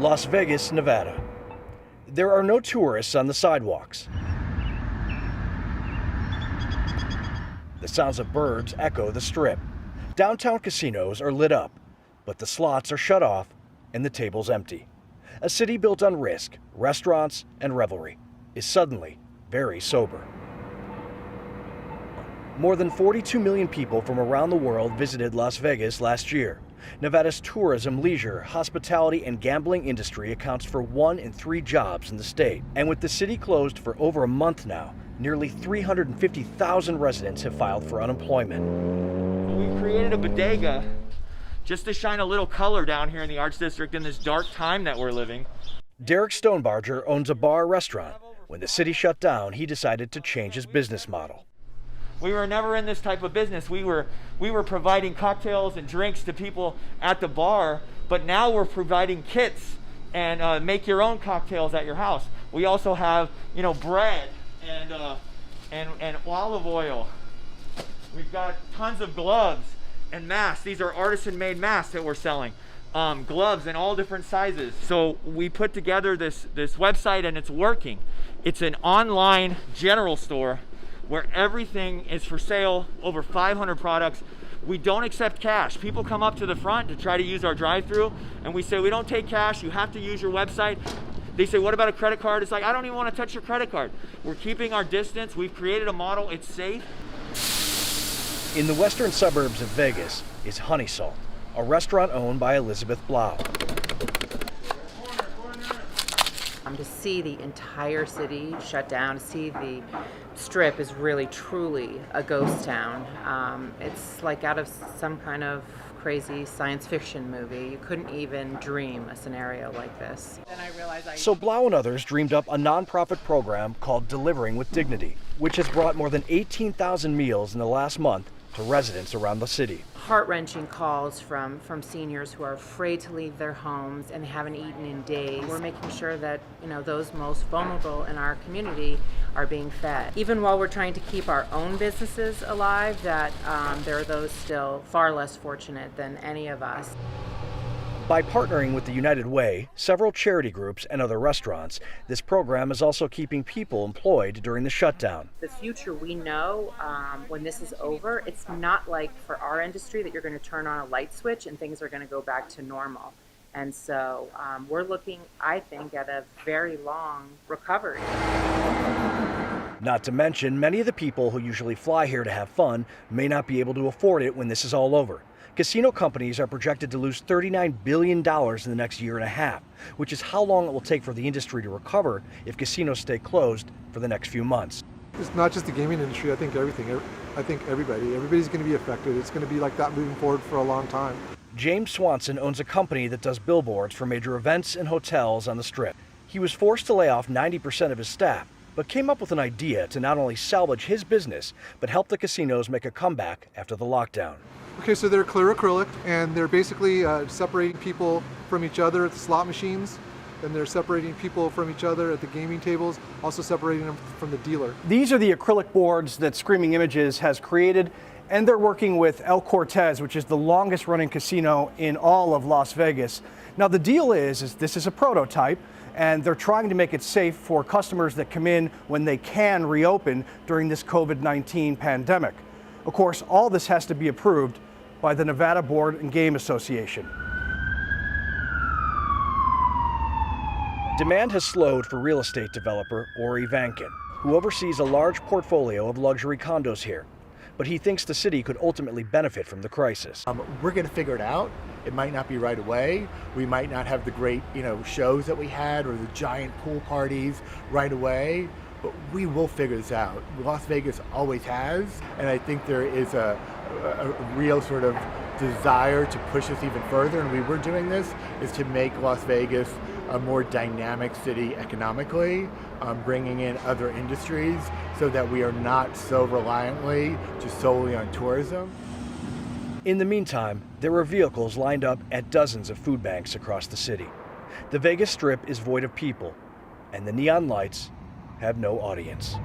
Las Vegas, Nevada. There are no tourists on the sidewalks. The sounds of birds echo the Strip. Downtown casinos are lit up, but the slots are shut off and the tables empty. A city built on risk, restaurants, and revelry is suddenly very sober. More than 42 million people from around the world visited Las Vegas last year. Nevada's tourism, leisure, hospitality, and gambling industry accounts for 1 in 3 jobs in the state. And with the city closed for over a month now, nearly 350,000 residents have filed for unemployment. We created a bodega just to shine a little color down here in the Arts District in this dark time that we're living. Derek Stonebarger owns a bar restaurant. When the city shut down, he decided to change his business model. We were never in this type of business. We were providing cocktails and drinks to people at the bar, but now we're providing kits and make your own cocktails at your house. We also have, bread and olive oil. We've got tons of gloves and masks. These are artisan-made masks that we're selling. Gloves in all different sizes. So we put together this website and it's working. It's an online general store where everything is for sale, over 500 products. We don't accept cash. People come up to the front to try to use our drive-through, and we say, we don't take cash, you have to use your website. They say, what about a credit card? It's like, I don't even want to touch your credit card. We're keeping our distance. We've created a model, it's safe. In the western suburbs of Vegas is Honey Salt, a restaurant owned by Elizabeth Blau. To see the entire city shut down, to see the Strip is really truly a ghost town. It's like out of some kind of crazy science fiction movie. You couldn't even dream a scenario like this. Then I realized So Blau and others dreamed up a nonprofit program called Delivering with Dignity, which has brought more than 18,000 meals in the last month to residents around the city. Heart-wrenching calls from seniors who are afraid to leave their homes and haven't eaten in days. We're making sure that those most vulnerable in our community are being fed. Even while we're trying to keep our own businesses alive, that there are those still far less fortunate than any of us. By partnering with the United Way, several charity groups, and other restaurants, this program is also keeping people employed during the shutdown. The future, we know when this is over, it's not like for our industry that you're going to turn on a light switch and things are going to go back to normal. And so we're looking, I think, at a very long recovery. Not to mention, many of the people who usually fly here to have fun may not be able to afford it when this is all over. Casino companies are projected to lose $39 billion in the next year and a half, which is how long it will take for the industry to recover if casinos stay closed for the next few months. It's not just the gaming industry, I think everything. I think everybody's going to be affected. It's going to be like that moving forward for a long time. James Swanson owns a company that does billboards for major events and hotels on the Strip. He was forced to lay off 90% of his staff, but came up with an idea to not only salvage his business, but help the casinos make a comeback after the lockdown. Okay, so they're clear acrylic, and they're basically separating people from each other at the slot machines, and they're separating people from each other at the gaming tables, also separating them from the dealer. These are the acrylic boards that Screaming Images has created, and they're working with El Cortez, which is the longest running casino in all of Las Vegas. Now the deal is this is a prototype, and they're trying to make it safe for customers that come in when they can reopen during this COVID-19 pandemic. Of course, all this has to be approved by the Nevada Board and Game Association. Demand has slowed for real estate developer Ori Vankin, who oversees a large portfolio of luxury condos here. But he thinks the city could ultimately benefit from the crisis. We're going to figure it out. It might not be right away. We might not have the great, shows that we had or the giant pool parties right away. But we will figure this out. Las Vegas always has, and I think there is a real sort of desire to push us even further, and we're doing this, is to make Las Vegas a more dynamic city economically, bringing in other industries so that we are not so reliantly just solely on tourism. In the meantime, there are vehicles lined up at dozens of food banks across the city. The Vegas Strip is void of people, and the neon lights have no audience.